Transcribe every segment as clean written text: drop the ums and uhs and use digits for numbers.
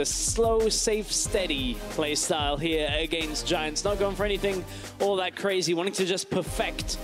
the slow, safe, steady play style here against Giants. Not going for anything all that crazy, wanting to just perfect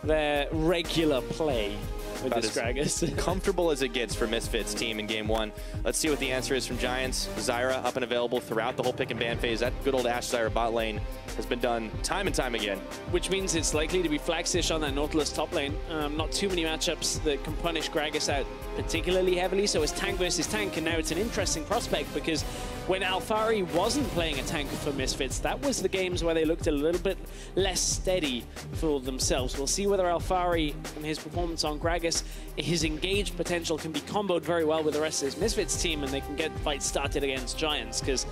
their regular play with this Gragas. Comfortable as it gets for Misfits team in game one. Let's see what the answer is from Giants. Zyra up and available throughout the whole pick and ban phase. That good old AShe Zyra bot lane has been done time and time again. Which means it's likely to be Flaxxish on that Nautilus top lane. Not too many matchups that can punish Gragas out particularly heavily, so it's tank versus tank, and now it's an interesting prospect because when Alphari wasn't playing a tank for Misfits, that was the games where they looked a little bit less steady for themselves. We'll see whether Alphari and his performance on Gragas, his engaged potential can be comboed very well with the rest of this Misfits team, and they can get fights started against Giants, because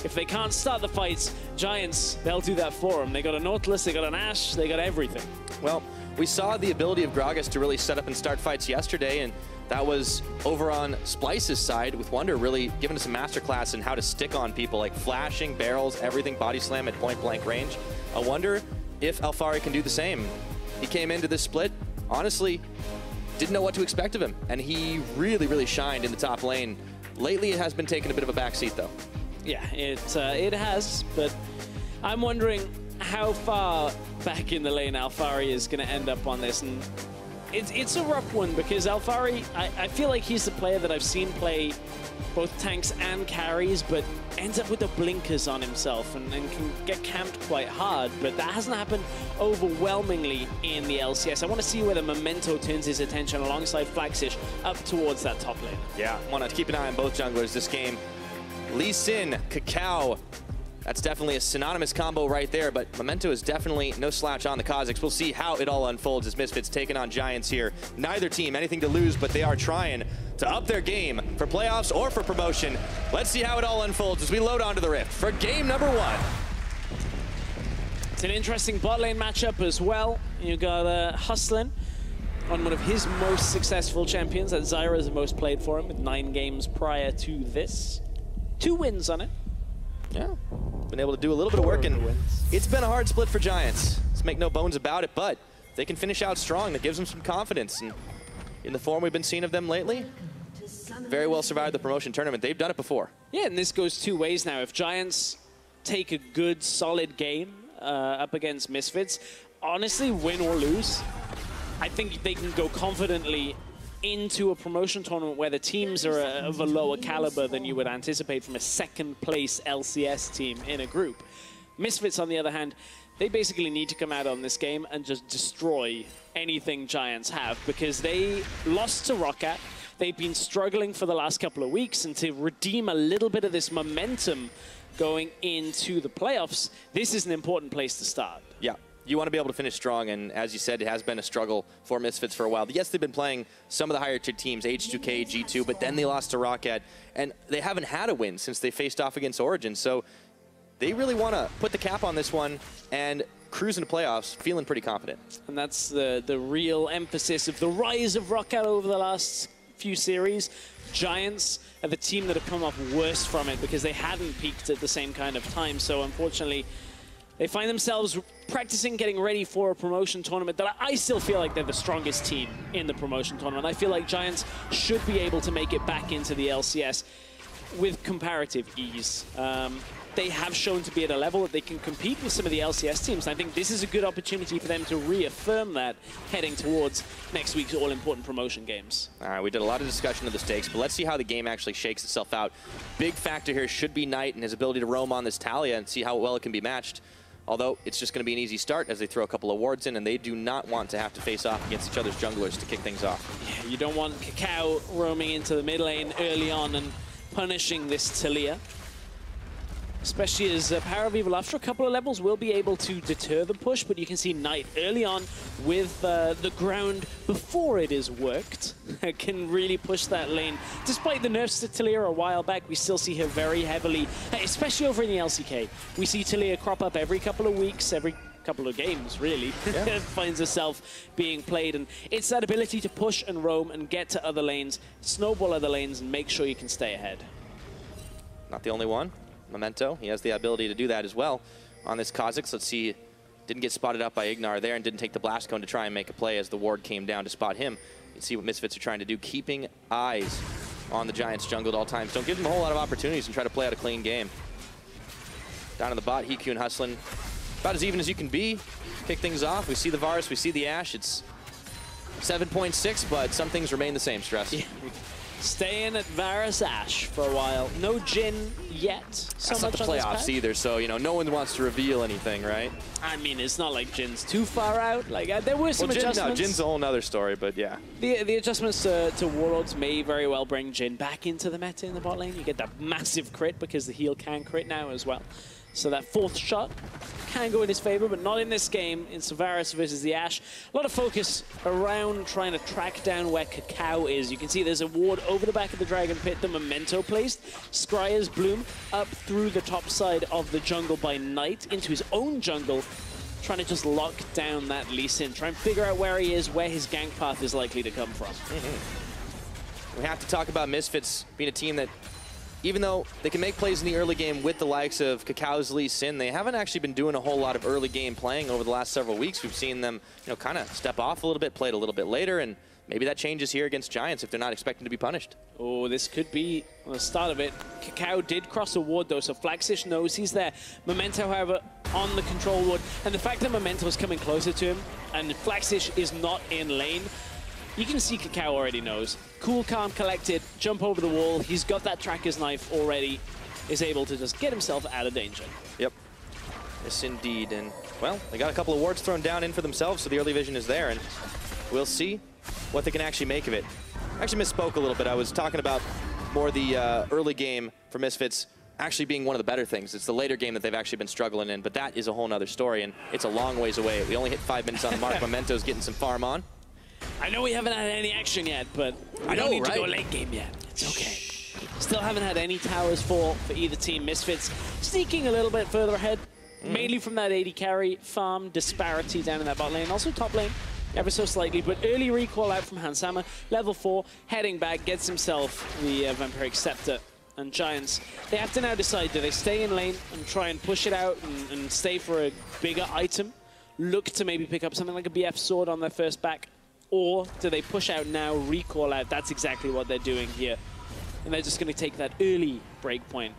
if they can't start the fights, Giants, they'll do that for them. They got a Nautilus, they got an AShe, they got everything. Well, we saw the ability of Gragas to really set up and start fights yesterday, and that was over on Splice's side, with Wonder really giving us a masterclass in how to stick on people, like flashing, barrels, everything, body slam at point-blank range. I wonder if Alphari can do the same. He came into this split, honestly, didn't know what to expect of him, and he really, really shined in the top lane. Lately, it has been taking a bit of a backseat, though. Yeah, it has, but I'm wondering how far back in the lane Alphari is going to end up on this, and it's a rough one because Alphari, I feel like he's the player that I've seen play both tanks and carries, but ends up with the blinkers on himself and can get camped quite hard, but that hasn't happened overwhelmingly in the LCS. I want to see whether Memento turns his attention alongside Flaxxish up towards that top lane. Yeah, want to keep an eye on both junglers this game. Lee Sin, KaKAO. That's definitely a synonymous combo right there, but Memento is definitely no slouch on the Kha'Zix. We'll see how it all unfolds as Misfits taking on Giants here. Neither team anything to lose, but they are trying to up their game for playoffs or for promotion. Let's see how it all unfolds as we load onto the Rift for game number one. It's an interesting bot lane matchup as well. You got Hustlin on one of his most successful champions. That Zyra is the most played for him with 9 games prior to this. 2 wins on it. Yeah, been able to do a little bit of work, and it's been a hard split for Giants. Let's make no bones about it, but they can finish out strong. That gives them some confidence. And in the form we've been seeing of them lately, very well survived the promotion tournament. They've done it before. Yeah, and this goes 2 ways now. If Giants take a good, solid game up against Misfits, honestly, win or lose, I think they can go confidently into a promotion tournament where the teams are of a lower caliber than you would anticipate from a second-place LCS team in a group. Misfits, on the other hand, they basically need to come out on this game and just destroy anything Giants have, because they lost to Roccat. They've been struggling for the last couple of weeks, and to redeem a little bit of this momentum going into the playoffs, this is an important place to start. Yeah. You want to be able to finish strong, and as you said, it has been a struggle for Misfits for a while. Yes, they've been playing some of the higher-tier teams, H2K, G2, but then they lost to Roccat, and they haven't had a win since they faced off against Origin. So they really want to put the cap on this one and cruise into playoffs, feeling pretty confident. And that's the real emphasis of the rise of Roccat over the last few series. Giants are the team that have come off worst from it because they hadn't peaked at the same kind of time. So unfortunately, they find themselves practicing getting ready for a promotion tournament that I still feel like they're the strongest team in the promotion tournament. I feel like Giants should be able to make it back into the LCS with comparative ease. They have shown to be at a level that they can compete with some of the LCS teams. I think this is a good opportunity for them to reaffirm that heading towards next week's all-important promotion games. All right, we did a lot of discussion of the stakes, but let's see how the game actually shakes itself out. Big factor here should be Knight and his ability to roam on this Taliyah and see how well it can be matched. Although it's just going to be an easy start as they throw a couple of wards in, and they do not want to have to face off against each other's junglers to kick things off. Yeah, you don't want KaKAO roaming into the mid lane early on and punishing this Taliyah. Especially as PowerOfEvil, after a couple of levels, will be able to deter the push, but you can see Knight early on with the ground before it is worked can really push that lane. Despite the nerfs to Taliyah a while back, we still see her very heavily, especially over in the LCK. We see Taliyah crop up every couple of weeks, every couple of games, really. Yeah. Finds herself being played, and it's that ability to push and roam and get to other lanes, snowball other lanes, and make sure you can stay ahead. Not the only one. Memento, he has the ability to do that as well on this Kha'Zix. Let's see, didn't get spotted up by IgNar there and didn't take the blast cone to try and make a play as the ward came down to spot him. You can see what Misfits are trying to do, keeping eyes on the Giants jungle at all times. Don't give them a whole lot of opportunities and try to play out a clean game. Down in the bot, HeaQ and Hustlin, about as even as you can be. Kick things off. We see the Varus, we see the Ashe. It's 7.6, but some things remain the same, Stress. Yeah. Staying at Varus Ashe for a while. No Jhin yet. So That's not the playoffs either, so, you know, no one wants to reveal anything, right? I mean, it's not like Jin's too far out. Like, there were some adjustments. No, Jin's a whole nother story, but yeah. The adjustments to Warlords may very well bring Jhin back into the meta in the bot lane. You get that massive crit because the heal can crit now as well. So that fourth shot can go in his favor, but not in this game. It's Varus versus the Ashe. A lot of focus around trying to track down where KaKAO is. You can see there's a ward over the back of the Dragon Pit, the Memento placed. Scrya's Bloom up through the top side of the jungle by Knight into his own jungle, trying to just lock down that Lee Sin, try and figure out where he is, where his gank path is likely to come from. We have to talk about Misfits being a team that, even though they can make plays in the early game with the likes of KaKAO's Lee Sin, they haven't actually been doing a whole lot of early game playing over the last several weeks. We've seen them, you know, kind of step off a little bit, played a little bit later, and maybe that changes here against Giants if they're not expecting to be punished. Oh, this could be the start of it. KaKAO did cross a ward though, so Flaxxish knows he's there. Memento, however, on the control ward, and the fact that Memento is coming closer to him and Flaxxish is not in lane, you can see KaKAO already knows. Cool, calm, collected, jump over the wall. He's got that tracker's knife already, is able to just get himself out of danger. Yep. Yes, indeed. And, well, they got a couple of wards thrown down in for themselves, so the early vision is there, and we'll see what they can actually make of it. I actually misspoke a little bit. I was talking about more the early game for Misfits actually being one of the better things. It's the later game that they've actually been struggling in, but that is a whole nother story, and it's a long ways away. We only hit 5 minutes on the mark. Memento's getting some farm on. I know we haven't had any action yet, but we don't need to go late game yet. It's okay. Still haven't had any towers fall for either team. Misfits sneaking a little bit further ahead, mainly from that AD carry farm disparity down in that bot lane. Also top lane, ever so slightly, but early recall out from Hansama. Level 4, heading back, gets himself the Vampiric Scepter. And Giants, they have to now decide, do they stay in lane and try and push it out and stay for a bigger item? Look to maybe pick up something like a BF sword on their first back? Or do they push out now, recall out? That's exactly what they're doing here. And they're just going to take that early break point.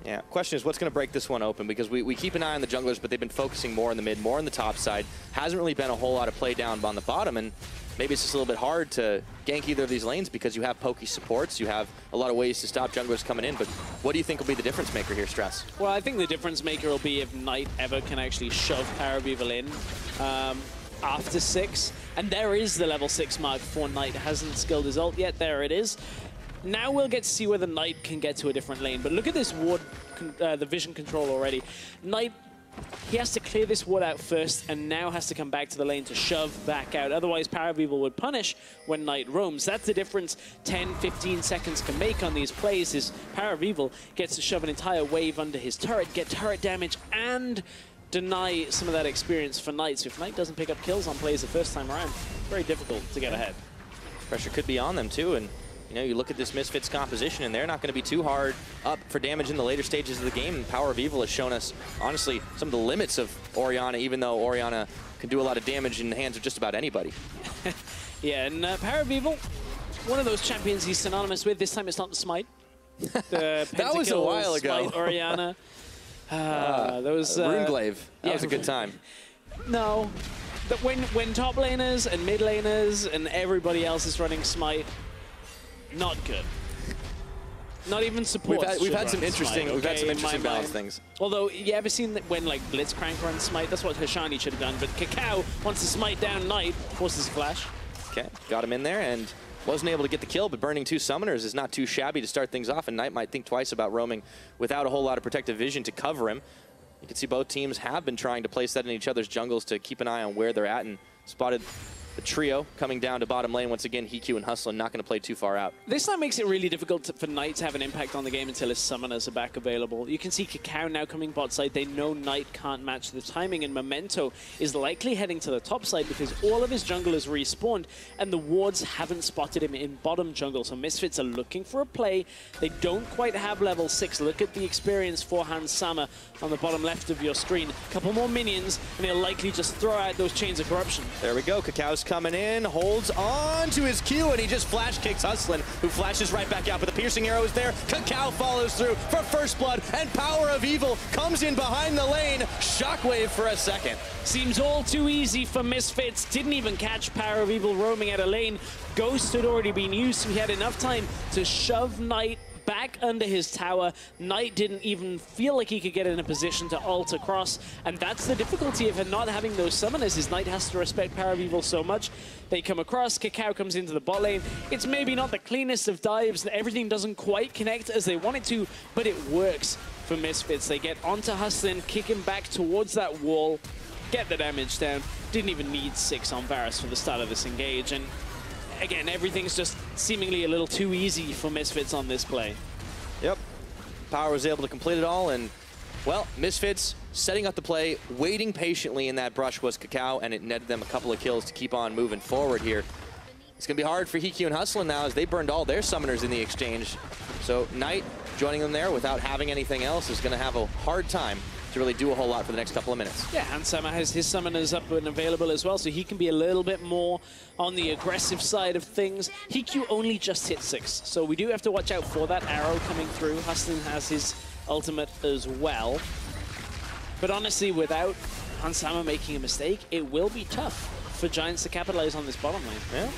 Yeah, question is what's going to break this one open, because we keep an eye on the junglers, but they've been focusing more in the mid, more on the top side. Hasn't really been a whole lot of play down on the bottom, and maybe it's just a little bit hard to gank either of these lanes because you have pokey supports, you have a lot of ways to stop junglers coming in, but what do you think will be the difference maker here, Stress? Well, I think the difference maker will be if Knight ever can actually shove PowerOfEvil in after 6. And there is the level 6 mark for Knight. Hasn't skilled his ult yet. There it is. Now we'll get to see whether Knight can get to a different lane. But look at this ward, the vision control already. Knight, he has to clear this ward out first and now has to come back to the lane to shove back out. Otherwise, PowerOfEvil would punish when Knight roams. That's the difference 10, 15 seconds can make on these plays, is PowerOfEvil gets to shove an entire wave under his turret, get turret damage, and deny some of that experience for Knight. So if Knight doesn't pick up kills on plays the first time around, very difficult to get ahead. Pressure could be on them too, and you know, you look at this Misfits composition and they're not going to be too hard up for damage in the later stages of the game. And PowerOfEvil has shown us, honestly, some of the limits of Orianna, even though Orianna can do a lot of damage in the hands of just about anybody. Yeah, and PowerOfEvil, one of those champions he's synonymous with. This time it's not the Smite. The that was a while ago. Smite Orianna. Those Runeglaive. That was a good time. No, but when top laners and mid laners and everybody else is running Smite, not good. Not even support. We've had some interesting, we've had some interesting balance things. Although, you ever seen that when like Blitzcrank runs Smite? That's what Hashani should have done. But KaKAO wants to Smite down Knight, forces a flash. Okay, got him in there and wasn't able to get the kill, but burning 2 summoners is not too shabby to start things off, and Knight might think twice about roaming without a whole lot of protective vision to cover him. You can see both teams have been trying to place that in each other's jungles to keep an eye on where they're at, and spotted the trio coming down to bottom lane. Once again, HeaQ and Hustlin not going to play too far out. This time makes it really difficult for Knight to have an impact on the game until his summoners are back available. You can see KaKAO now coming bot side. They know Knight can't match the timing, and Memento is likely heading to the top side because all of his junglers respawned and the wards haven't spotted him in bottom jungle. So Misfits are looking for a play. They don't quite have level 6. Look at the experience for Hansama on the bottom left of your screen. A couple more minions and he'll likely just throw out those chains of corruption. There we go. KaKAO's coming in, holds on to his Q, and he just flash kicks Hustlin, who flashes right back out, but the piercing arrow is there. KaKAO follows through for first blood, and PowerOfEvil comes in behind the lane. Shockwave for a second. Seems all too easy for Misfits. Didn't even catch PowerOfEvil roaming out of lane. Ghost had already been used, so he had enough time to shove Knight back under his tower. Knight didn't even feel like he could get in a position to ult across, and that's the difficulty of not having those summoners, is Knight has to respect PowerOfEvil so much. They come across, KaKAO comes into the bot lane. It's maybe not the cleanest of dives, everything doesn't quite connect as they want it to, but it works for Misfits. They get onto Hustlin, kick him back towards that wall, get the damage down. Didn't even need 6 on Varus for the start of this engage, and again, everything's just seemingly a little too easy for Misfits on this play. Yep. Power was able to complete it all, and, well, Misfits setting up the play, waiting patiently in that brush was KaKAO, and it netted them a couple of kills to keep on moving forward here. It's going to be hard for HeaQ and Hustlin now as they burned all their summoners in the exchange. So Knight joining them there without having anything else is going to have a hard time to really do a whole lot for the next couple of minutes. Yeah, and Sama has his summoners up and available as well, so he can be a little bit more on the aggressive side of things. HeaQ only just hit 6, so we do have to watch out for that arrow coming through. Hustlin has his ultimate as well. But honestly, without Sama making a mistake, it will be tough for Giants to capitalize on this bottom lane. Yeah,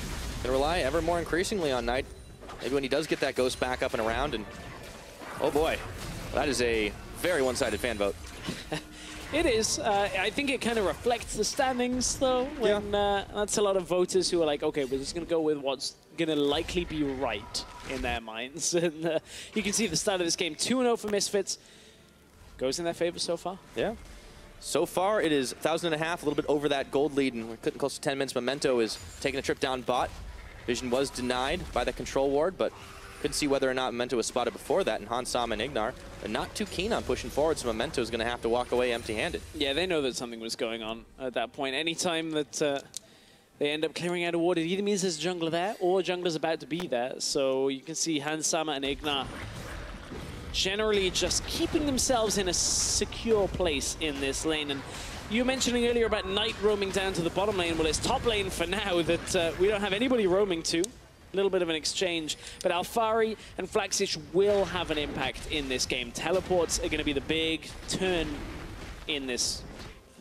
gonna rely ever more increasingly on Knight. Maybe when he does get that ghost back up and around, and oh boy, that is a very one-sided fan vote. It is. I think it kind of reflects the standings, though, when that's a lot of voters who are like, okay, we're just going to go with what's going to likely be right in their minds. And you can see the start of this game, 2-0 for Misfits. Goes in their favor so far. Yeah. So far, it is 1,500, a little bit over that gold lead, and we're getting close to 10 minutes. Memento is taking a trip down bot. Vision was denied by the control ward, but couldn't see whether or not Memento was spotted before that, and Sam and IgNar are not too keen on pushing forward, so Memento is going to have to walk away empty-handed. Yeah, they know that something was going on at that point. Anytime that they end up clearing out a ward, it either means there's a jungler there or a jungler's about to be there. So you can see Sama and IgNar generally just keeping themselves in a secure place in this lane. And you were mentioning earlier about Knight roaming down to the bottom lane. Well, it's top lane for now that we don't have anybody roaming to. A little bit of an exchange, but Alphari and Flaxxish will have an impact in this game. Teleports are going to be the big turn in this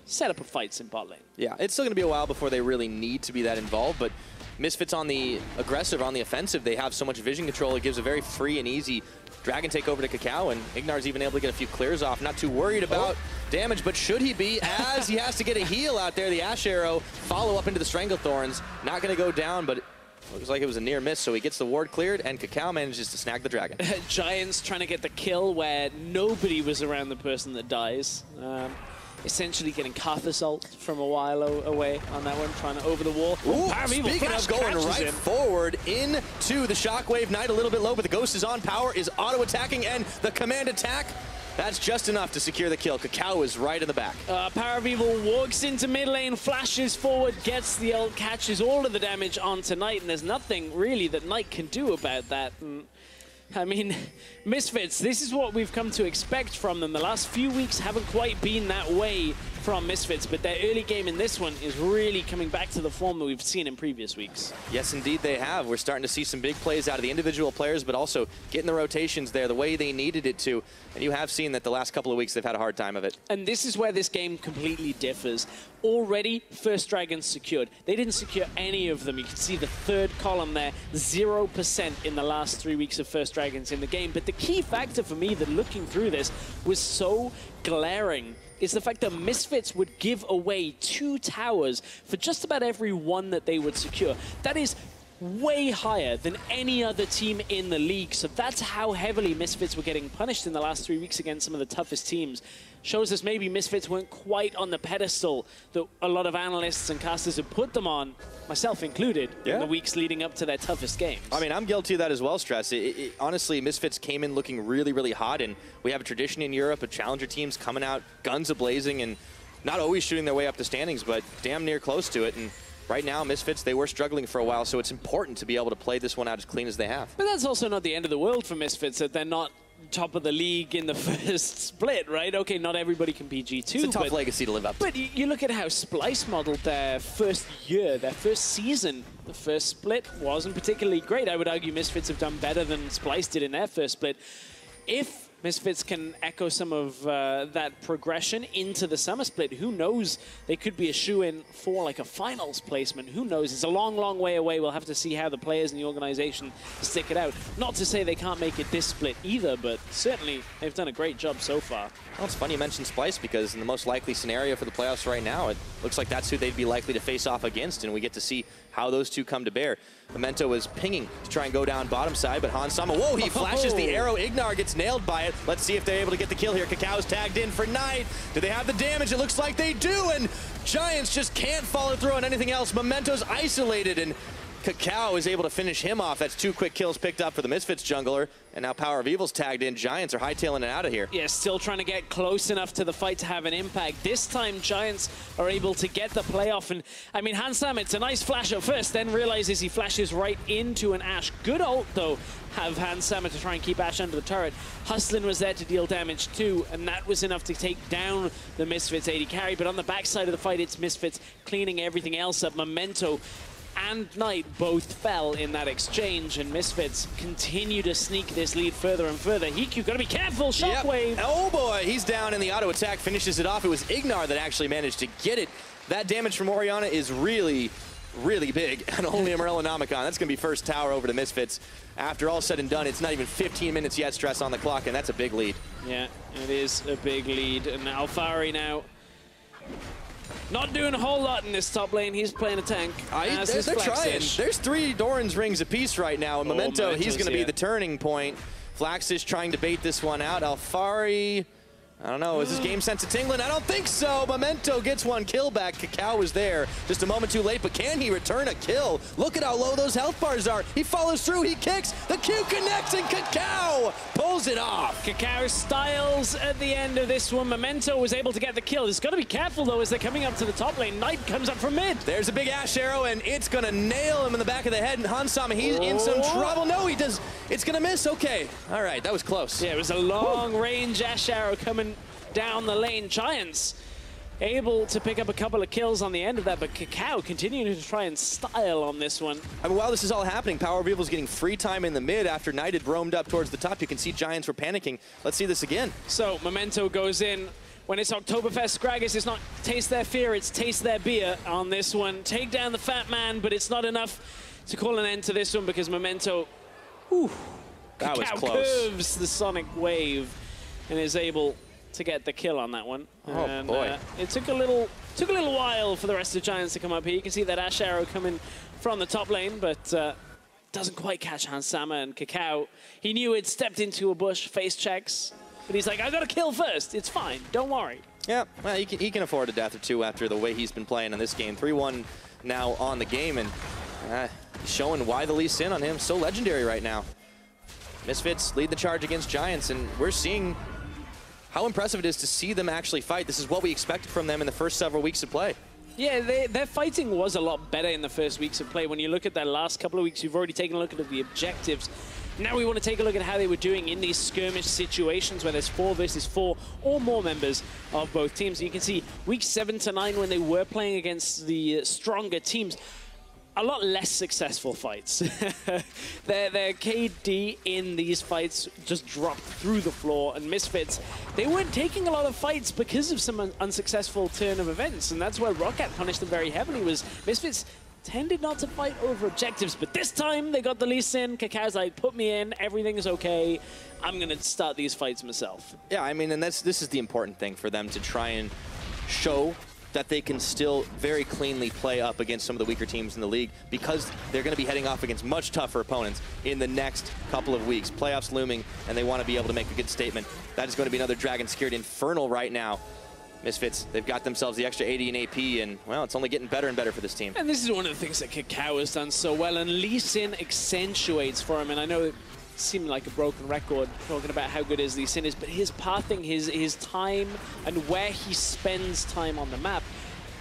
setup of fights in bot lane. Yeah, it's still going to be a while before they really need to be that involved, but Misfits on the aggressive, on the offensive, they have so much vision control, it gives a very free and easy dragon take over to KaKAO, and IgNar's even able to get a few clears off. Not too worried about damage, but should he be, as he has to get a heal out there. The Ashe arrow follow up into the Stranglethorns. Not going to go down, but looks like it was a near miss, so he gets the ward cleared, and KaKAO manages to snag the dragon. Giants trying to get the kill where nobody was around the person that dies. Essentially getting Karthus ult from a while away on that one, trying to over the wall. Ooh, speaking of going right forward into the Shockwave, Knight a little bit low, but the Ghost is on. Power is auto-attacking, and the command attack, that's just enough to secure the kill. KaKAO is right in the back. PowerOfEvil walks into mid lane, flashes forward, gets the ult, catches all of the damage onto Knight, and there's nothing really that Knight can do about that. I mean, Misfits, this is what we've come to expect from them. The last few weeks haven't quite been that way from Misfits, but their early game in this one is really coming back to the form that we've seen in previous weeks. Yes, indeed they have. We're starting to see some big plays out of the individual players, but also getting the rotations there the way they needed it to. And you have seen that the last couple of weeks they've had a hard time of it. And this is where this game completely differs. Already, first dragons secured. They didn't secure any of them. You can see the third column there, 0% in the last 3 weeks of first dragons in the game. But the key factor for me that looking through this was so glaring is the fact that Misfits would give away 2 towers for just about every one that they would secure. That is way higher than any other team in the league. So that's how heavily Misfits were getting punished in the last 3 weeks against some of the toughest teams. Shows us maybe Misfits weren't quite on the pedestal that a lot of analysts and casters have put them on, myself included, in the weeks leading up to their toughest games. I mean, I'm guilty of that as well, Stress. Honestly, Misfits came in looking really, really hot, and we have a tradition in Europe of challenger teams coming out guns a-blazing and not always shooting their way up the standings, but damn near close to it. And right now, Misfits, they were struggling for a while, so it's important to be able to play this one out as clean as they have. But that's also not the end of the world for Misfits, that they're not top of the league in the first split, right? Okay, not everybody can be G2. It's a tough legacy to live up to. But you look at how Splice modeled their first year, their first season. The first split wasn't particularly great. I would argue Misfits have done better than Splice did in their first split. If Misfits can echo some of that progression into the summer split, who knows? They could be a shoe-in for like a finals placement. Who knows? It's a long, long way away. We'll have to see how the players and the organization stick it out. Not to say they can't make it this split either, but certainly they've done a great job so far. Well, it's funny you mentioned Splice because in the most likely scenario for the playoffs right now, it looks like that's who they'd be likely to face off against, and we get to see how those two come to bear. Memento is pinging to try and go down bottom side, but Hansama, whoa, he flashes the arrow. IgNar gets nailed by it. Let's see if they're able to get the kill here. KaKAO's tagged in for Knight. Do they have the damage? It looks like they do, and Giants just can't follow through on anything else. Memento's isolated, and KaKAO is able to finish him off. That's 2 quick kills picked up for the Misfits jungler. And now PowerOfEvil's tagged in. Giants are hightailing it out of here. Yeah, still trying to get close enough to the fight to have an impact. This time, Giants are able to get the playoff. And, I mean, Hansam, it's a nice flash at first, then realizes he flashes right into an Ashe. Good ult, though, have Hansam to try and keep Ashe under the turret. Hustlin was there to deal damage, too, and that was enough to take down the Misfits AD carry. But on the backside of the fight, it's Misfits cleaning everything else up. Memento and Knight both fell in that exchange, and Misfits continue to sneak this lead further and further. HeaQ, gotta be careful, Shockwave. Yep. Oh boy, he's down, and the auto attack finishes it off. It was IgNar that actually managed to get it. That damage from Orianna is really, really big, and only a Morellonomicon. That's gonna be first tower over to Misfits. After all said and done, it's not even 15 minutes yet, stress on the clock, and that's a big lead. Yeah, it is a big lead, and Alphari now not doing a whole lot in this top lane. He's playing a tank. They're trying. There's 3 Doran's rings apiece right now. And Memento, he's going to be the turning point. Flaxxish trying to bait this one out. Alphari, I don't know. Is this game sense of tingling? I don't think so. Memento gets 1 kill back. KaKAO was there just a moment too late, but can he return a kill? Look at how low those health bars are. He follows through. He kicks. The Q connects, and KaKAO pulls it off. KaKAO styles at the end of this one. Memento was able to get the kill. He's got to be careful, though, as they're coming up to the top lane. Knight comes up from mid. There's a big Ashe arrow, and it's going to nail him in the back of the head. And Hansama, he's in some trouble. No, he does. It's going to miss. Okay. All right. That was close. Yeah, it was a long-range Ashe arrow coming down the lane. Giants able to pick up a couple of kills on the end of that, but KaKAO continuing to try and style on this one. I mean, while this is all happening, PowerOfEvil's getting free time in the mid after Knight had roamed up towards the top. You can see Giants were panicking. Let's see this again. So Memento goes in. When it's Oktoberfest, Gragas, it's not taste their fear, it's taste their beer on this one. Take down the fat man, but it's not enough to call an end to this one because Memento, that was close. Curves the sonic wave and is able to get the kill on that one. Oh, and, boy. It took a little while for the rest of the Giants to come up here. You can see that Ashe arrow coming from the top lane, but doesn't quite catch Hansama and KaKAO. He knew it stepped into a bush, face checks, but he's like, I got to kill first. It's fine. Don't worry. Yeah, well, he can afford a death or 2 after the way he's been playing in this game. 3-1 now on the game, and showing why the least in on him. So legendary right now. Misfits lead the charge against Giants, and we're seeing how impressive it is to see them actually fight. This is what we expected from them in the first several weeks of play. Yeah, their fighting was a lot better in the first weeks of play. When you look at their last couple of weeks, you've already taken a look at the objectives. Now we want to take a look at how they were doing in these skirmish situations where there's 4 versus 4 or more members of both teams. And you can see weeks 7 to 9 when they were playing against the stronger teams, a lot less successful fights. Their KD in these fights just dropped through the floor, and Misfits, they weren't taking a lot of fights because of some unsuccessful turn of events, and that's where Roccat punished them very heavily. Was Misfits tended not to fight over objectives, but this time they got the least in. KaKAO's like, put me in, everything is okay. I'm gonna start these fights myself. Yeah, I mean, and this is the important thing for them to try and show that they can still very cleanly play up against some of the weaker teams in the league, because they're going to be heading off against much tougher opponents in the next couple of weeks. Playoffs looming, and they want to be able to make a good statement. That is going to be another Dragon Secured Infernal right now. Misfits, they've got themselves the extra AD and AP, and, well, it's only getting better and better for this team. And this is one of the things that KaKAO has done so well, and Lee Sin accentuates for him, and I know it seemed like a broken record talking about how good Lee Sin is, but his pathing, his time, and where he spends time on the map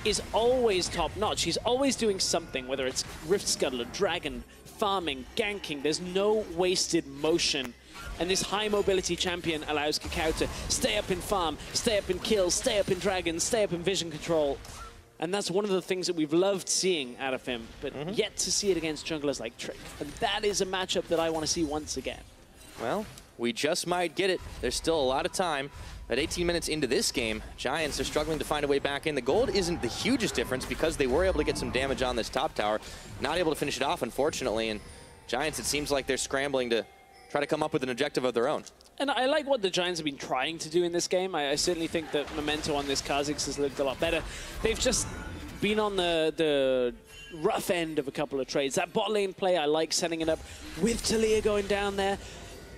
is always top-notch. He's always doing something, whether it's Rift Scuttler, Dragon, farming, ganking. There's no wasted motion And this high mobility champion allows KaKAO to stay up in farm, stay up in kills, stay up in dragons, stay up in vision control. And that's one of the things that we've loved seeing out of him, but yet to see it against junglers like Trick. And that is a matchup that I want to see once again. Well, we just might get it. There's still a lot of time. At 18 minutes into this game, Giants are struggling to find a way back in. The gold isn't the hugest difference because they were able to get some damage on this top tower. Not able to finish it off, unfortunately. And Giants, it seems like they're scrambling to try to come up with an objective of their own. And I like what the Giants have been trying to do in this game. I certainly think that Memento on this Kha'Zix has looked a lot better. They've just been on the rough end of a couple of trades. That bot lane play, I like setting it up with Taliyah going down there.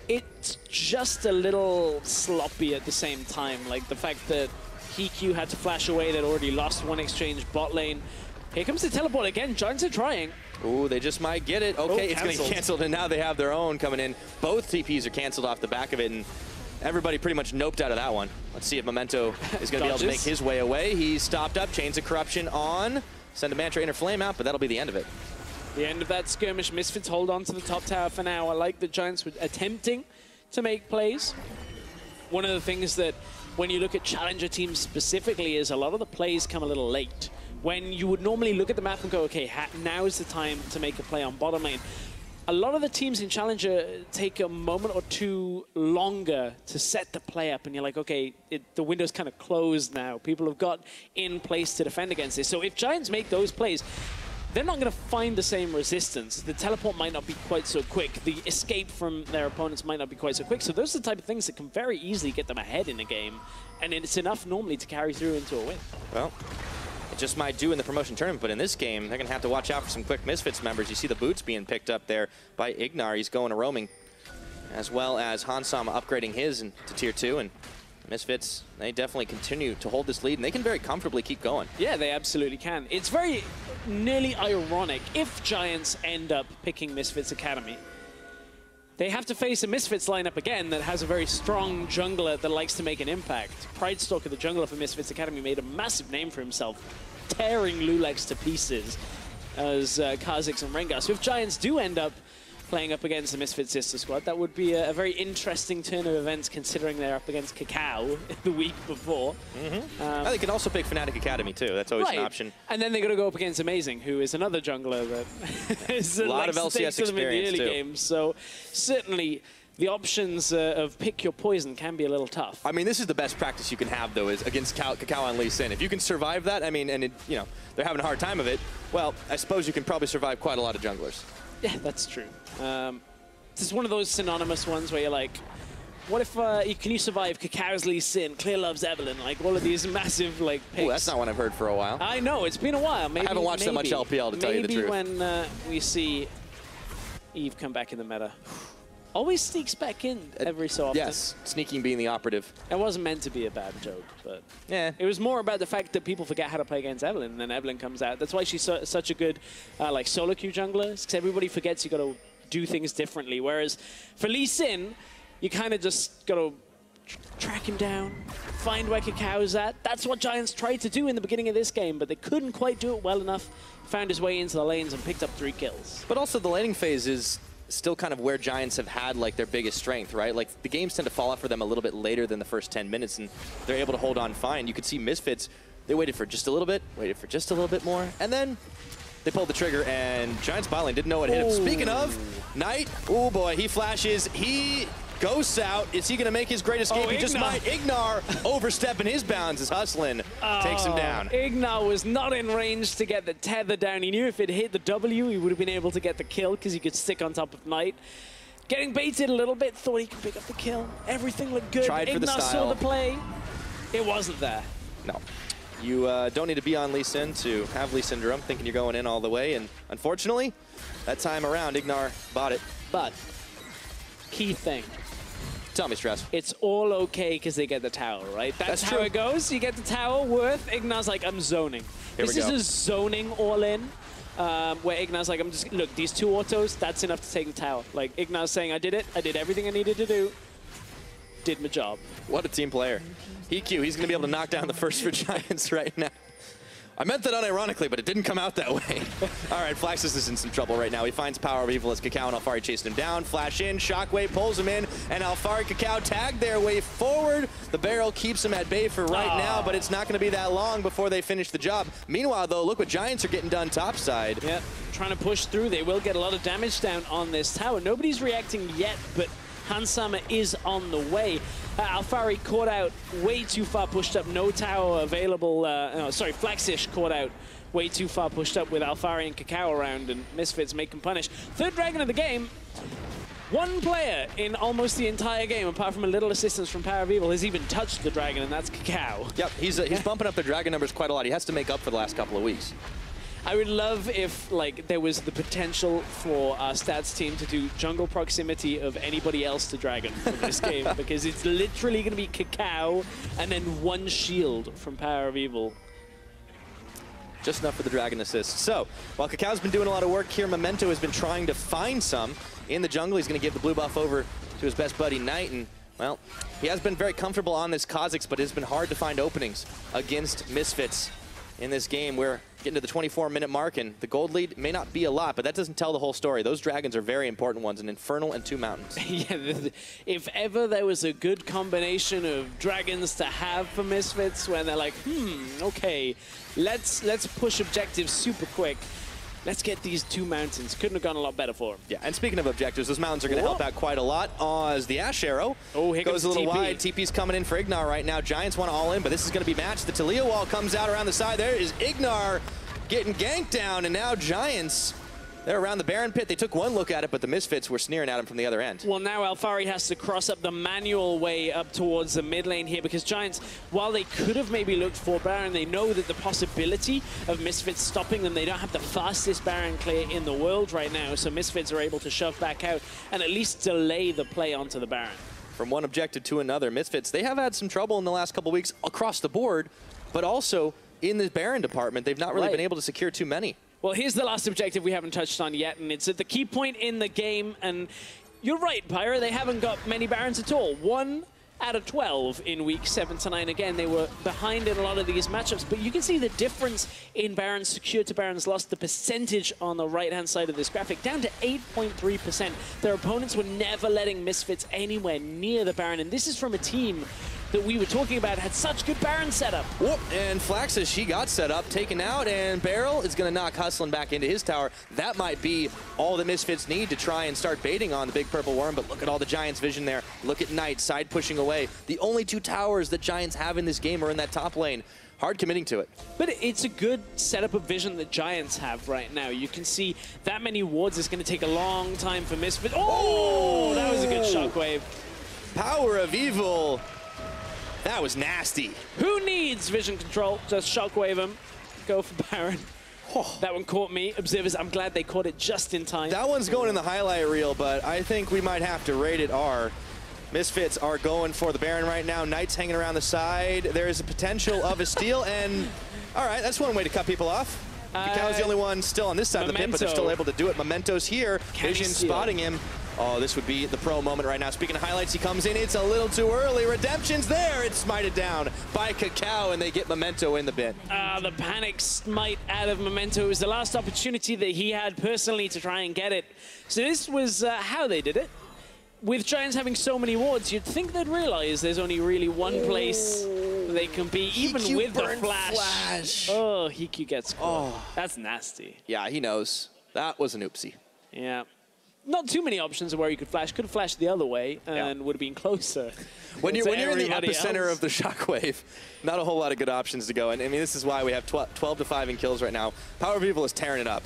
It's just a little sloppy at the same time. Like the fact that HeaQ had to flash away, they'd already lost one exchange bot lane. Here comes the teleport again. Giants are trying. Ooh, they just might get it. Okay, it's going to get canceled, and now they have their own coming in. Both TPs are canceled off the back of it, and everybody pretty much noped out of that one. Let's see if Memento is going to be able to make his way away. He's stopped up. Chains of Corruption on. Send a Mantra Inner Flame out, but that'll be the end of it. The end of that skirmish. Misfits hold on to the top tower for now. I like the Giants were attempting to make plays. One of the things that when you look at challenger teams specifically is a lot of the plays come a little late. When you would normally look at the map and go, okay, now is the time to make a play on bottom lane. A lot of the teams in Challenger take a moment or two longer to set the play up, and you're like, okay, the window's kind of closed now. People have got in place to defend against this. So if Giants make those plays, they're not going to find the same resistance. The teleport might not be quite so quick. The escape from their opponents might not be quite so quick. So those are the type of things that can very easily get them ahead in a game, and it's enough normally to carry through into a win. Well, it just might do in the promotion tournament, but in this game, they're going to have to watch out for some quick Misfits members. You see the boots being picked up there by IgNar. He's going to roaming, as well as Hansama upgrading his to tier 2. And Misfits, they definitely continue to hold this lead, and they can very comfortably keep going. Yeah, they absolutely can. It's very nearly ironic if Giants end up picking Misfits Academy. They have to face a Misfits lineup again that has a very strong jungler that likes to make an impact. Pridestalker, the jungler for Misfits Academy, made a massive name for himself, tearing Lulex to pieces as Kha'Zix and Rengar. So if Giants do end up playing up against the Misfits sister squad, that would be a very interesting turn of events considering they're up against KaKAO the week before. They can also pick Fnatic Academy too. That's always an option. And then they're going to go up against Amazing, who is another jungler that is a lot of LCS experience in the early games. So certainly the options of pick your poison can be a little tough. I mean, this is the best practice you can have, though, is against KaKAO and Lee Sin. If you can survive that, I mean, and you know, they're having a hard time of it, well, I suppose you can probably survive quite a lot of junglers. Yeah, that's true. This is one of those synonymous ones where you're like, what if, can you survive KaKAO's Lee Sin, Clear Love's Evelyn, like all of these massive, like, picks. Ooh, that's not one I've heard for a while. I know, it's been a while. Maybe, I haven't watched that much LPL, to tell you the truth. Maybe when we see Eve come back in the meta. Always sneaks back in every so often. Yes, sneaking being the operative. It wasn't meant to be a bad joke, but yeah, it was more about the fact that people forget how to play against Evelyn, and then Evelyn comes out. That's why she's such a good like solo queue jungler, because everybody forgets you got to do things differently. Whereas for Lee Sin, you kind of just got to track him down, find where KaKAO's at. That's what Giants tried to do in the beginning of this game, but they couldn't quite do it well enough. Found his way into the lanes and picked up 3 kills. But also the laning phase is still kind of where Giants have had like their biggest strength, right? Like the games tend to fall off for them a little bit later than the first 10 minutes, and they're able to hold on fine. You could see Misfits, they waited for just a little bit, waited for just a little bit more, and then they pulled the trigger, and Giants bot lane didn't know what hit him. Speaking of, Knight, oh boy, he flashes, he ghosts out. Is he gonna make his great escape? He just might. IgNar overstepping his bounds as Hustlin takes him down. IgNar was not in range to get the tether down. He knew if it hit the W, he would have been able to get the kill because he could stick on top of Knight. Getting baited a little bit, thought he could pick up the kill. Everything looked good. Tried for the IgNar style. saw the play. It wasn't there. No. You don't need to be on Lee Sin to have Lee Syndrome, thinking you're going in all the way, and unfortunately, that time around, IgNar bought it. But, key thing. Tell me, Stress. It's all okay because they get the tower, right? That's how true. it goes. You get the tower worth. IgNar's like, I'm zoning. This is a zoning all-in, where IgNar's like, look, these 2 autos, that's enough to take the tower. Like, IgNar's saying, I did it. I did everything I needed to do. Did my job. What a team player. HeaQ, he's going to be able to knock down the first for Giants right now. I meant that unironically, but it didn't come out that way. All right, Flaxxish is in some trouble right now. He finds PowerOfEvil as KaKAO and Alphari chasing him down. Flash in, Shockwave pulls him in, and Alphari KaKAO tag their way forward. The barrel keeps him at bay for right now, but it's not going to be that long before they finish the job. Meanwhile, though, look what Giants are getting done topside. Yep, trying to push through. They will get a lot of damage down on this tower. Nobody's reacting yet, but Hansama is on the way. Alphari caught out way too far pushed up. No tower available. Flaxxish caught out way too far pushed up with Alphari and KaKAO around, and Misfits make him punish. Third dragon of the game. One player in almost the entire game, apart from a little assistance from PowerOfEvil, has even touched the dragon, and that's KaKAO. Yep, he's bumping up the dragon numbers quite a lot. He has to make up for the last couple of weeks. I would love if, like, there was the potential for our stats team to do jungle proximity of anybody else to dragon for this game, because it's literally going to be KaKAO and then one shield from PowerOfEvil. Just enough for the dragon assist. So, while KaKAO's been doing a lot of work here, Memento has been trying to find some in the jungle. He's going to give the blue buff over to his best buddy, Knight, and, well, he has been very comfortable on this Kha'Zix, but it's been hard to find openings against Misfits in this game. We're getting to the 24-minute mark, and the gold lead may not be a lot, but that doesn't tell the whole story. Those dragons are very important ones, an Infernal and 2 mountains. Yeah, if ever there was a good combination of dragons to have for Misfits, when they're like, okay, let's push objectives super quick. Let's get these 2 mountains. Couldn't have gone a lot better for him. Yeah, and speaking of objectives, those mountains are going to help out quite a lot as the Ashe arrow goes a little wide. TP's coming in for IgNar right now. Giants want to all in, but this is going to be matched. The Taliyah wall comes out around the side. There is IgNar getting ganked down, and now Giants, they're around the Baron pit. They took one look at it, but the Misfits were sneering at him from the other end. Well, now Alphari has to cross up the manual way up towards the mid lane here, because Giants, while they could have maybe looked for Baron, they know that the possibility of Misfits stopping them, they don't have the fastest Baron clear in the world right now, so Misfits are able to shove back out and at least delay the play onto the Baron. From one objective to another, Misfits, they have had some trouble in the last couple weeks across the board, but also in the Baron department, they've not really been able to secure too many. Well, here's the last objective we haven't touched on yet, and it's at the key point in the game. And you're right, Pyra, they haven't got many Barons at all. 1 out of 12 in week 7 to 9. Again, they were behind in a lot of these matchups, but you can see the difference in Barons secured to Barons lost. The percentage on the right-hand side of this graphic down to 8.3%. Their opponents were never letting Misfits anywhere near the Baron, and this is from a team that we were talking about had such good Baron setup. Whoop, and Flaxxish, he got set up, taken out, and Barrel is going to knock Hustlin back into his tower. That might be all the Misfits need to try and start baiting on the big purple worm, but look at all the Giants' vision there. Look at Knight, side pushing away. The only 2 towers that Giants have in this game are in that top lane. Hard committing to it. But it's a good setup of vision that Giants have right now. You can see that many wards is going to take a long time for Misfits. Oh, that was a good shockwave. PowerOfEvil. That was nasty. Who needs vision control? Just shockwave him. Go for Baron. Oh. That one caught me. Observers, I'm glad they caught it just in time. That one's going in the highlight reel, but I think we might have to rate it R. Misfits are going for the Baron right now. Knight's hanging around the side. There is a potential of a steal, and all right, that's one way to cut people off. KaKAO's the only one still on this side of the pit, but they're still able to do it. Memento's here. Vision spotting him. Oh, this would be the pro moment right now. Speaking of highlights, he comes in. It's a little too early. Redemption's there. It's smited down by KaKAO, and they get Memento in the bin. The panic smite out of Memento was the last opportunity that he had personally to try and get it. So this was how they did it. With Giants having so many wards, you'd think they'd realize there's only really one place they can be, even HeaQ with the flash. Oh, HeaQ gets caught. Oh, that's nasty. Yeah, he knows. That was an oopsie. Yeah. Not too many options of where you could flash. Could have flashed the other way and would have been closer. When you're in the epicenter of the shockwave, not a whole lot of good options to go. And I mean, this is why we have 12 to 5 in kills right now. PowerOfEvil is tearing it up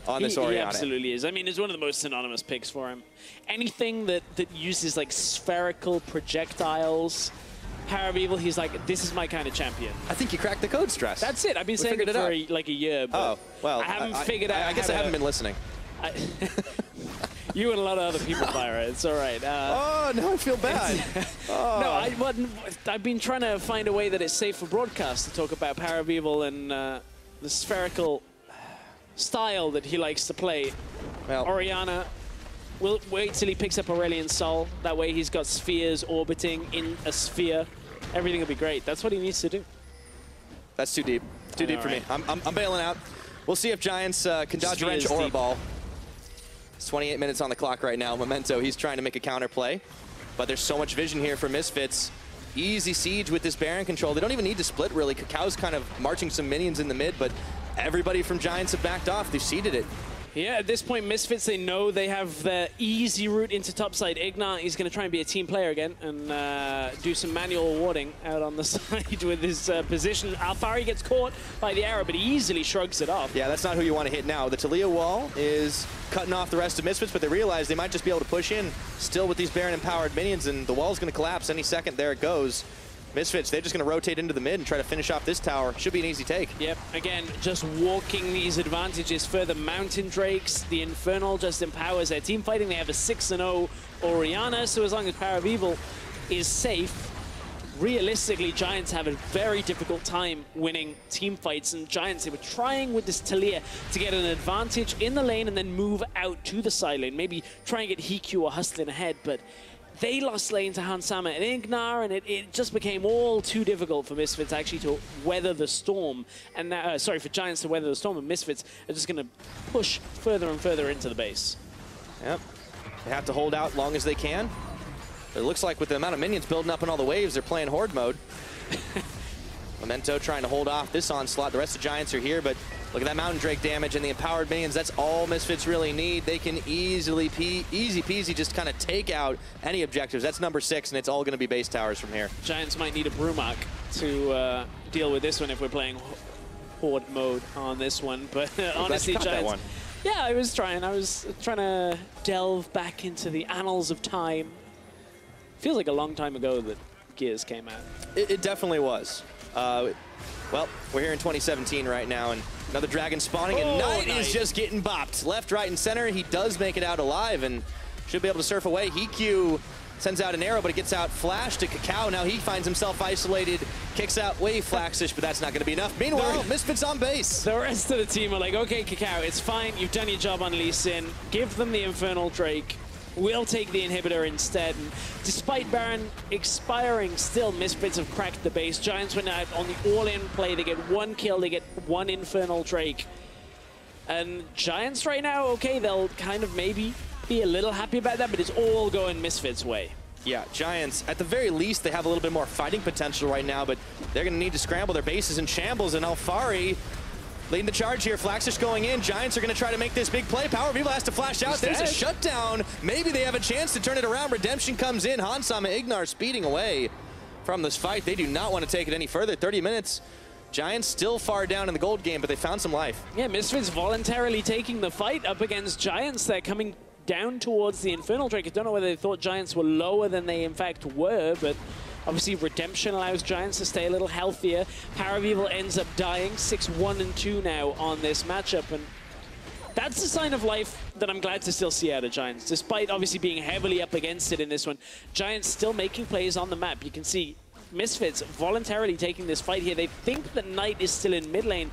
on this Orianna. He absolutely is. I mean, it's one of the most synonymous picks for him. Anything that uses like spherical projectiles, PowerOfEvil, he's like, this is my kind of champion. I think you cracked the code stress. That's it. I've been saying it for like a year, but well, I haven't figured out. I guess I haven't been listening. You and a lot of other people, Zyra. It's all right. Oh, now I feel bad. No, I've been trying to find a way that it's safe for broadcast to talk about PowerOfEvil and the spherical style that he likes to play. Well, Orianna, we'll wait till he picks up Aurelian's Soul. That way he's got spheres orbiting in a sphere. Everything will be great. That's what he needs to do. That's too deep. too deep for me. I'm bailing out. We'll see if Giants can dodge a wrench or a ball. It's 28 minutes on the clock right now. Memento, he's trying to make a counter play, but there's so much vision here for Misfits. Easy siege with this Baron control. They don't even need to split, really. KaKAO's kind of marching some minions in the mid, but everybody from Giants have backed off. They've seeded it. Yeah, at this point, Misfits, they know they have the easy route into topside. IgNar is going to try and be a team player again and do some manual warding out on the side with his position. Alphari gets caught by the arrow, but he easily shrugs it off. Yeah, that's not who you want to hit now. The Taliyah wall is cutting off the rest of Misfits, but they realize they might just be able to push in still with these Baron-empowered minions, and the wall's going to collapse any second. There it goes. Misfits, they're just going to rotate into the mid and try to finish off this tower. Should be an easy take. Yep, again, just walking these advantages further. Mountain Drakes, the Infernal just empowers their team fighting. They have a 6-0 Orianna, so as long as PowerOfEvil is safe, realistically, Giants have a very difficult time winning team fights. And Giants, they were trying with this Taliyah to get an advantage in the lane and then move out to the side lane. Maybe try and get HeaQ or Hustlin ahead, but they lost lane to HeaQ and IgNar, and it just became all too difficult for Misfits actually to weather the storm. And now, sorry, for Giants to weather the storm, and Misfits are just going to push further and further into the base. Yep. They have to hold out long as they can. But it looks like with the amount of minions building up in all the waves, they're playing horde mode. Memento trying to hold off this onslaught. The rest of Giants are here, but look at that Mountain Drake damage and the empowered minions. That's all Misfits really need. They can easy peasy just kind of take out any objectives. That's number 6, and it's all going to be base towers from here. Giants might need a Brumak to deal with this one if we're playing horde mode on this one. But honestly, Giants. Yeah, I was trying to delve back into the annals of time. Feels like a long time ago that Gears came out. It definitely was. Well, we're here in 2017 right now, and another dragon spawning, and Knight is just getting bopped. Left, right, and center. He does make it out alive and should be able to surf away. HeaQ sends out an arrow, but it gets out flash to KaKAO. Now he finds himself isolated, kicks out way Flaxxish, but that's not going to be enough. Meanwhile, Misfits on base. The rest of the team are like, okay, KaKAO, it's fine. You've done your job on Lee Sin. Give them the Infernal Drake. We'll take the inhibitor instead. And despite Baron expiring, still Misfits have cracked the base. Giants went out on the all-in play. They get 1 kill, they get 1 Infernal Drake. And Giants right now, okay, they'll kind of maybe be a little happy about that, but it's all going Misfits' way. Yeah, Giants, at the very least, they have a little bit more fighting potential right now, but they're going to need to scramble. Their base is in shambles, and Alphari leading the charge here. Flaxxish going in. Giants are going to try to make this big play. PowerOfEvil has to flash out. There's a shutdown. Maybe they have a chance to turn it around. Redemption comes in. IgNar speeding away from this fight. They do not want to take it any further. 30 minutes. Giants still far down in the gold game, but they found some life. Yeah, Misfits voluntarily taking the fight up against Giants. They're coming down towards the Infernal Drake. I don't know whether they thought Giants were lower than they in fact were, but obviously Redemption allows Giants to stay a little healthier. PowerOfEvil ends up dying 6-1-2 now on this matchup, and that's a sign of life that I'm glad to still see out of Giants. Despite obviously being heavily up against it in this one, Giants still making plays on the map. You can see Misfits voluntarily taking this fight here. They think that Knight is still in mid lane.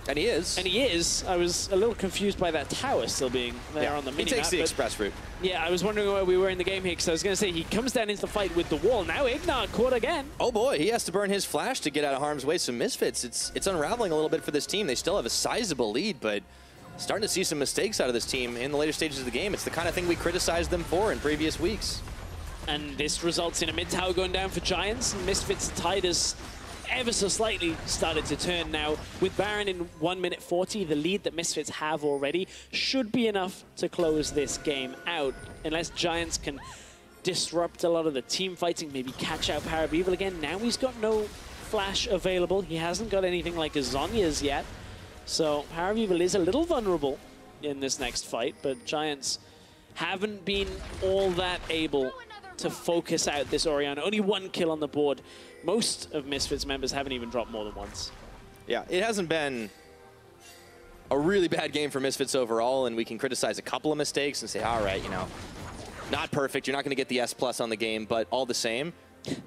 And he is. And he is. I was a little confused by that tower still being there on the minimap. He takes the express route. Yeah, I was wondering where we were in the game here, because I was going to say he comes down into the fight with the wall. Now IgNar caught again. Oh boy, he has to burn his flash to get out of harm's way. So Misfits, it's unraveling a little bit for this team. They still have a sizable lead, but starting to see some mistakes out of this team in the later stages of the game. It's the kind of thing we criticized them for in previous weeks. And this results in a mid tower going down for Giants. And Misfits tide us ever so slightly started to turn now. With Baron in 1 minute 40, the lead that Misfits have already should be enough to close this game out, unless Giants can disrupt a lot of the team fighting, maybe catch out PowerOfEvil again. Now he's got no flash available. He hasn't got anything like a Zhonya's yet. So PowerOfEvil is a little vulnerable in this next fight, but Giants haven't been all that able to focus out this Orianna. Only 1 kill on the board. Most of Misfits members haven't even dropped more than once. Yeah, it hasn't been a really bad game for Misfits overall, and we can criticize a couple of mistakes and say, all right, you know, not perfect. You're not going to get the S+ on the game, but all the same,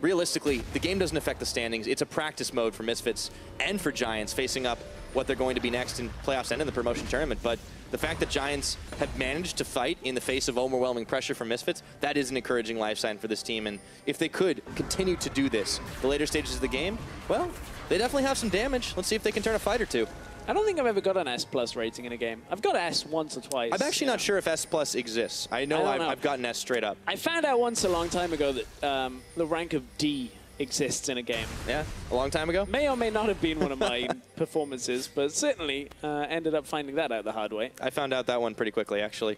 realistically, the game doesn't affect the standings. It's a practice mode for Misfits and for Giants facing up what they're going to be next in playoffs and in the promotion tournament. But the fact that Giants have managed to fight in the face of overwhelming pressure from Misfits, that is an encouraging life sign for this team. And if they could continue to do this the later stages of the game, well, they definitely have some damage. Let's see if they can turn a fight or two. I don't think I've ever got an S+ rating in a game. I've got S once or twice. I'm actually not sure if S+ exists. I know I've gotten S straight up. I found out once a long time ago that the rank of D exists in a game. Yeah, a long time ago? May or may not have been one of my performances, but certainly ended up finding that out the hard way. I found out that one pretty quickly, actually.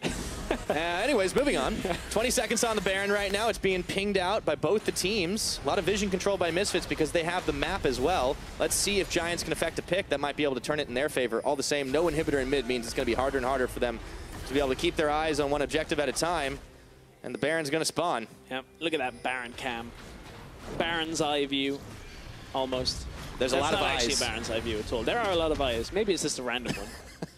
Anyways, moving on. 20 seconds on the Baron right now. It's being pinged out by both the teams. A lot of vision control by Misfits because they have the map as well. Let's see if Giants can affect a pick that might be able to turn it in their favor. All the same, no inhibitor in mid means it's going to be harder and harder for them to be able to keep their eyes on one objective at a time. And the Baron's going to spawn. Yep, look at that Baron cam. Baron's eye view, almost. There's a lot of eyes. That's not actually a Baron's eye view at all. There are a lot of eyes. Maybe it's just a random one.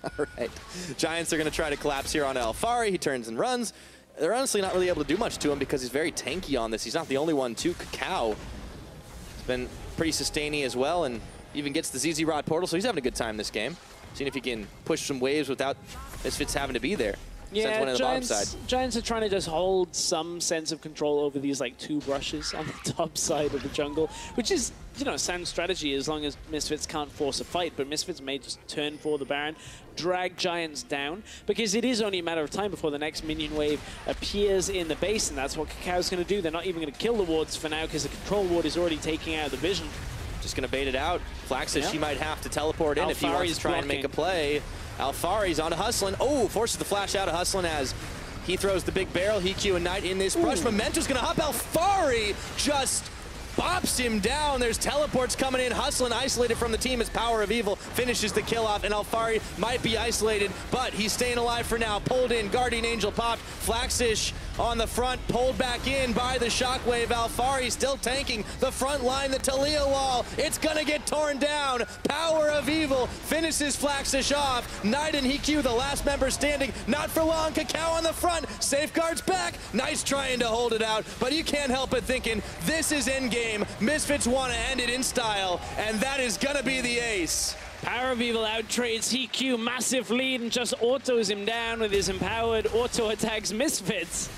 All right. Giants are going to try to collapse here on Alphari. He turns and runs. They're honestly not really able to do much to him because he's very tanky on this. He's not the only one, too. KaKAO has been pretty sustainy as well and even gets the ZZ Rod portal, so he's having a good time this game. Seeing if he can push some waves without Misfits having to be there. Yeah, one on the bottom side. Giants are trying to just hold some sense of control over these like 2 brushes on the top side of the jungle, which is, you know, sound strategy as long as Misfits can't force a fight, but Misfits may just turn for the Baron, drag Giants down, because it is only a matter of time before the next minion wave appears in the base, and that's what KaKAO's going to do. They're not even going to kill the wards for now because the control ward is already taking out the vision. Just going to bait it out. Flaxxish, he might have to teleport in if he wants to try and make a play. Alphari's onto Hustlin. Oh, forces the flash out of Hustlin as he throws the big barrel. HeaQ and Knight in this brush. Memento's going to hop. Alphari just bops him down. There's teleports coming in. Hustlin isolated from the team as PowerOfEvil finishes the kill off, and Alphari might be isolated, but he's staying alive for now. Pulled in, Guardian Angel popped. Flaxxish on the front, pulled back in by the shockwave. Alphari still tanking the front line, the Taliyah wall. It's gonna get torn down. PowerOfEvil finishes Flaxxish off. Knight and HeaQ, the last member standing. Not for long. KaKAO on the front. Safeguards back. Knight's trying to hold it out, but you can't help but thinking this is endgame. Misfits want to end it in style, and that is gonna be the ace. PowerOfEvil outtrades HeaQ, massive lead, and just autos him down with his empowered auto attacks Misfits.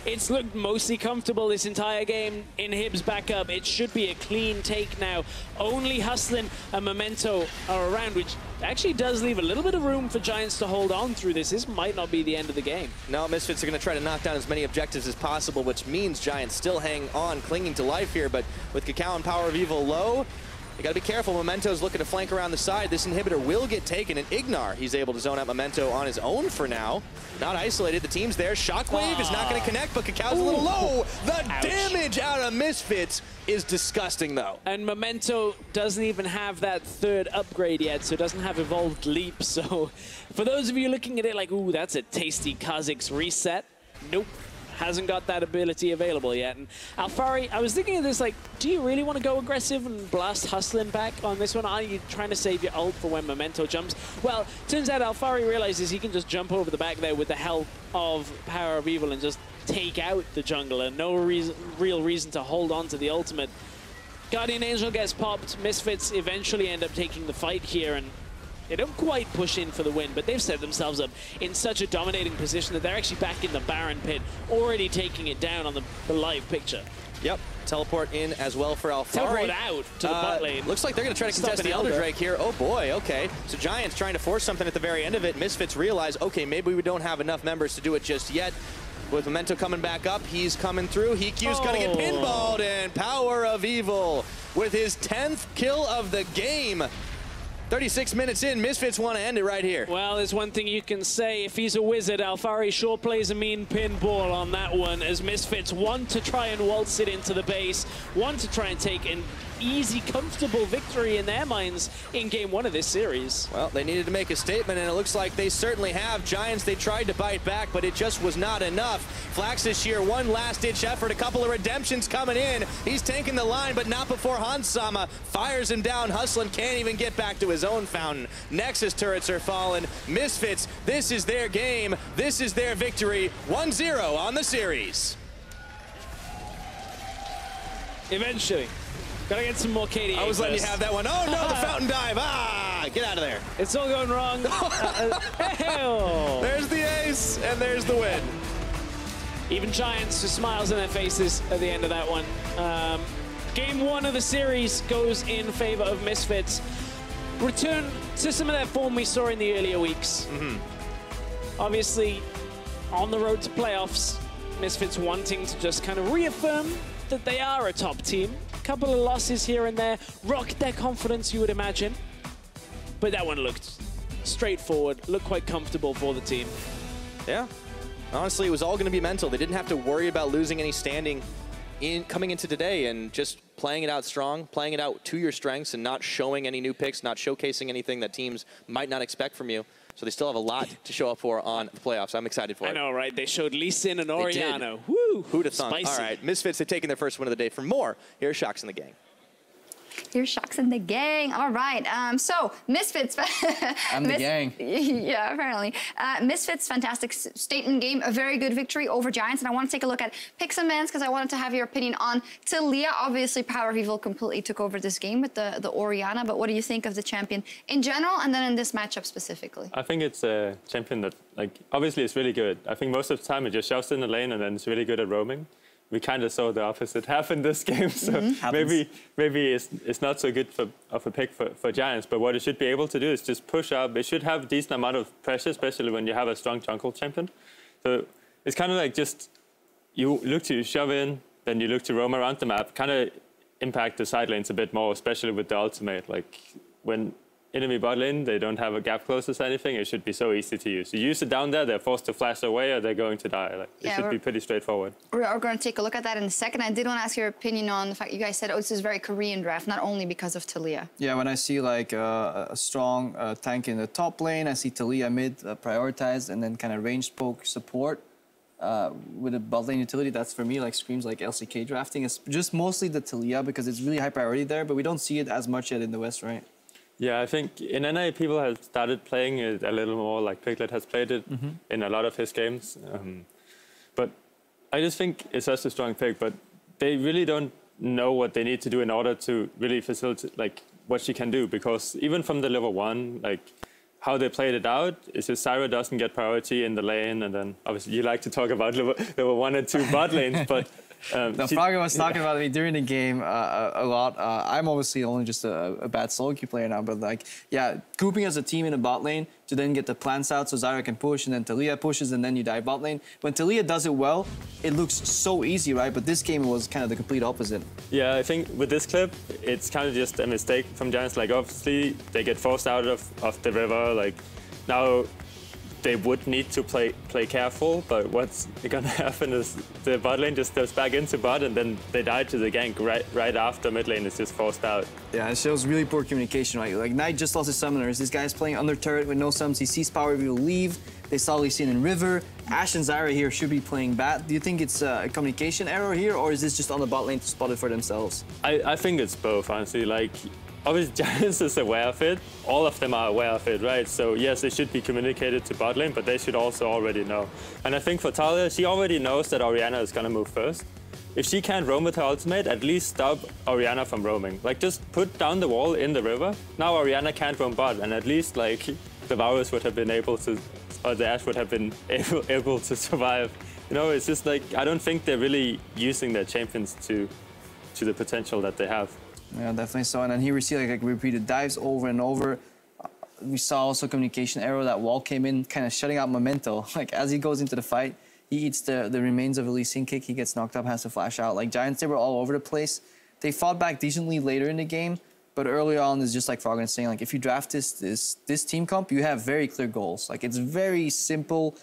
It's looked mostly comfortable this entire game in Hib's backup. It should be a clean take now. Only Hustlin and Memento are around, which actually does leave a little bit of room for Giants to hold on through this. This might not be the end of the game. No, Misfits are going to try to knock down as many objectives as possible, which means Giants still hang on, clinging to life here. But with KaKAO and PowerOfEvil low, you got to be careful. Memento's looking to flank around the side. This inhibitor will get taken, and IgNar, he's able to zone out Memento on his own for now. Not isolated. The team's there. Shockwave is not going to connect, but KaKAO's a little low. The damage out of Misfits is disgusting, though. And Memento doesn't even have that 3rd upgrade yet, so it doesn't have Evolved Leap. So for those of you looking at it like, ooh, that's a tasty Kha'Zix reset, nope. Hasn't got that ability available yet. And Alphari, I was thinking of this, like, do you really want to go aggressive and blast Hustlin back on this one? Are you trying to save your ult for when Memento jumps? Well, turns out Alphari realizes he can just jump over the back there with the help of PowerOfEvil and just take out the jungler. No real reason to hold on to the ultimate. Guardian Angel gets popped. Misfits eventually end up taking the fight here, and they don't quite push in for the win, but they've set themselves up in such a dominating position that they're actually back in the Baron pit, already taking it down on the live picture. Yep, teleport in as well for Alphari. Teleport out to the bot lane. Looks like they're going to try to contest the Elder Drake here. Oh boy, okay. So Giants trying to force something at the very end of it. Misfits realize, okay, maybe we don't have enough members to do it just yet. With Memento coming back up, he's coming through. HeaQ's going to get pinballed, and PowerOfEvil with his 10th kill of the game. 36 minutes in, Misfits want to end it right here. Well, there's one thing you can say. If he's a wizard, Alphari sure plays a mean pinball on that one, as Misfits want to try and waltz it into the base, want to try and take an easy, comfortable victory in their minds in game 1 of this series. Well, they needed to make a statement, and it looks like they certainly have. Giants, they tried to bite back, but it just was not enough. Flaxxish here, one last-ditch effort, a couple of redemptions coming in. He's tanking the line, but not before Hansama fires him down. Hustlin can't even get back to his own fountain. Nexus turrets are falling. Misfits, this is their game. This is their victory. 1-0 on the series. Eventually. Gotta get some more KDA I was letting you first. have that one. Oh no, the fountain dive. Ah! Get out of there. It's all going wrong. There's the ace, and there's the win. Even Giants with smiles on their faces at the end of that one. Game 1 of the series goes in favor of Misfits. Return to some of that form we saw in the earlier weeks. Obviously, on the road to playoffs, Misfits wanting to just kind of reaffirm that they are a top team. A couple of losses here and there rocked their confidence, you would imagine. But that one looked straightforward, looked quite comfortable for the team. Yeah. Honestly, it was all going to be mental. They didn't have to worry about losing any standing coming into today, and just playing it out strong, playing it out to your strengths, and not showing any new picks, not showcasing anything that teams might not expect from you. So they still have a lot to show up for on the playoffs. I'm excited for it. I know, right? They showed Lee Sin and Orianna. Woo! Who'd have thunk? Spicy. All right, Misfits have taken their first win of the day. For more, here's Shocks in the Gang. Here's Shocks in the Gang. All right. So Misfits. I'm the gang. Yeah, apparently. Misfits, fantastic statement game. A very good victory over Giants. And I want to take a look at picks and bans because I wanted to have your opinion on Taliyah. Obviously, PowerOfEvil completely took over this game with the Orianna. But what do you think of the champion in general and then in this matchup specifically? I think it's a champion that, like, obviously it's really good. I think most of the time it just shoves in the lane and then it's really good at roaming. We kind of saw the opposite happen this game, so maybe it's not so good of a pick for Giants. But what it should be able to do is just push up. It should have a decent amount of pressure, especially when you have a strong jungle champion. So it's kind of like just you look to shove in, then you look to roam around the map, kind of impact the side lanes a bit more, especially with the ultimate. Like when enemy bot lane, they don't have a gap closest or anything, it should be so easy to use. You use it down there, they're forced to flash away or they're going to die. Like, it should be pretty straightforward. We're going to take a look at that in a second. I did want to ask your opinion on the fact you guys said, oh, this is very Korean draft, not only because of Taliyah. Yeah, when I see like a strong tank in the top lane, I see Taliyah mid prioritized and then kind of ranged poke support with a bot lane utility. That's for me like screams like LCK drafting. It's just mostly the Taliyah because it's really high priority there, but we don't see it as much yet in the West, right? Yeah, I think in NA people have started playing it a little more, like Piglet has played it in a lot of his games. But I just think it's such a strong pick, but they really don't know what they need to do in order to really facilitate like what she can do, because even from the level 1, like how they played it out is just Zyra doesn't get priority in the lane, and then obviously you like to talk about level 1 and 2 bot lanes, but Fraga was talking about me during the game a lot. I'm obviously only just a bad solo queue player now, but like, yeah, grouping as a team in a bot lane to then get the plants out so Zyra can push, and then Taliyah pushes, and then you dive bot lane. When Taliyah does it well, it looks so easy, right? But this game was kind of the complete opposite. Yeah, I think with this clip, it's kind of just a mistake from Giants. Like, obviously, they get forced out of the river. Like, now they would need to play careful, but what's gonna happen is the bot lane just steps back into bot, and then they die to the gank right after mid lane is just forced out. Yeah, it shows really poor communication, right? Like, Knight just lost his summoners. This guy's playing under turret with no summons. He sees PowerOfEvil leave. They saw Lee Sin in river. Ashe and Zyra here should be playing bat. Do you think it's a communication error here, or is this just on the bot lane to spot it for themselves? I think it's both, honestly. Like, obviously, Giants is aware of it. All of them are aware of it, right? So yes, they should be communicated to bot lane, but they should also already know. And I think for Taliyah, she already knows that Orianna is gonna move first. If she can't roam with her ultimate, at least stop Orianna from roaming. Like, just put down the wall in the river. Now Orianna can't roam bot, and at least like the Varus would have been able to, or the Ashe would have been able to survive. You know, it's just like, I don't think they're really using their champions to the potential that they have. Yeah, definitely so. And then here we see like repeated dives over and over. We saw also communication error. That wall came in, kind of shutting out Memento. Like, as he goes into the fight, he eats the remains of a Lee Sin kick. He gets knocked up, has to flash out. Like, Giants, they were all over the place. They fought back decently later in the game, but early on is just like Frog is saying, like, if you draft this team comp, you have very clear goals. Like, it's very simple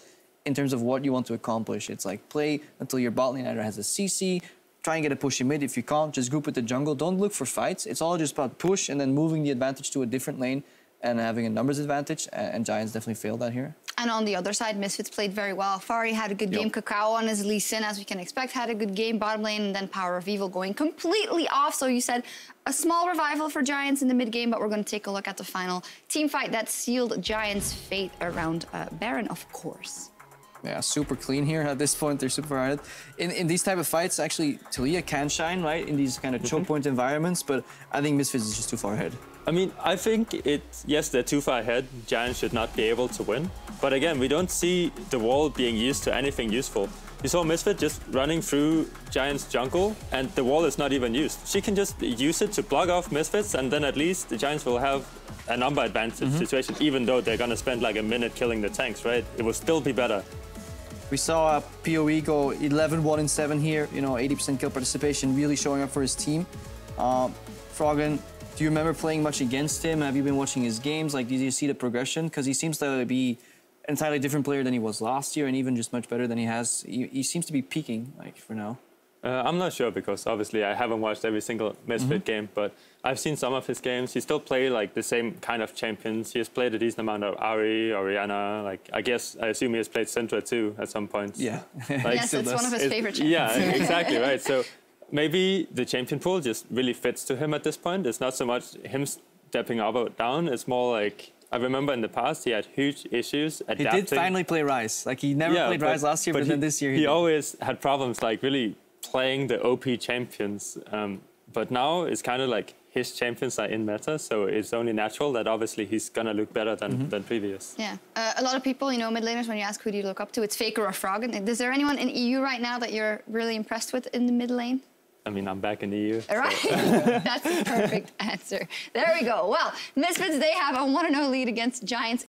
in terms of what you want to accomplish. It's like, play until your bot lane either has a CC, try and get a push in mid. If you can't, just group with the jungle. Don't look for fights. It's all just about push and then moving the advantage to a different lane and having a numbers advantage. And Giants definitely failed that here. And on the other side, Misfits played very well. Alphari had a good game. KaKAO on his Lee Sin, as we can expect, had a good game. Bottom lane, and then PowerOfEvil going completely off. So you said a small revival for Giants in the mid game, but we're going to take a look at the final team fight that sealed Giants' fate around Baron, of course. Yeah, super clean here at this point. They're super hard. In these type of fights, actually, Taliyah can shine, right? In these kind of choke point environments, but I think Misfits is just too far ahead. I mean, I think yes, they're too far ahead. Giants should not be able to win. But again, we don't see the wall being used to anything useful. You saw Misfit just running through Giants' jungle, and the wall is not even used. She can just use it to block off Misfits, and then at least the Giants will have a number advantage situation, even though they're going to spend like a minute killing the tanks, right? It will still be better. We saw PoE go 11-1-7 here, you know, 80% kill participation, really showing up for his team. Froggen, do you remember playing much against him? Have you been watching his games? Like, did you see the progression? Because he seems to be an entirely different player than he was last year, and even just much better than he has. He seems to be peaking, like, for now. I'm not sure, because obviously I haven't watched every single Misfit game, but I've seen some of his games. He still plays like the same kind of champions. He has played a decent amount of Ahri, Orianna. Like, I assume he has played Syndra too at some point. Yeah. Like, yes, it's one of his favorite champions. Yeah, exactly, right. So maybe the champion pool just really fits to him at this point. It's not so much him stepping up or down. It's more like, I remember in the past he had huge issues adapting. He did finally play Ryze. Like, he never played Ryze last year, but then this year he always had problems like really playing the OP champions. But now it's kind of like his champions are in meta, so it's only natural that obviously he's gonna look better than previous. Yeah, a lot of people, you know, mid laners, when you ask who do you look up to, it's Faker or Froggen. Is there anyone in EU right now that you're really impressed with in the mid lane? I mean, I'm back in the EU. All right, so. That's the perfect answer. There we go. Well, Misfits, they have a 1-0 lead against Giants.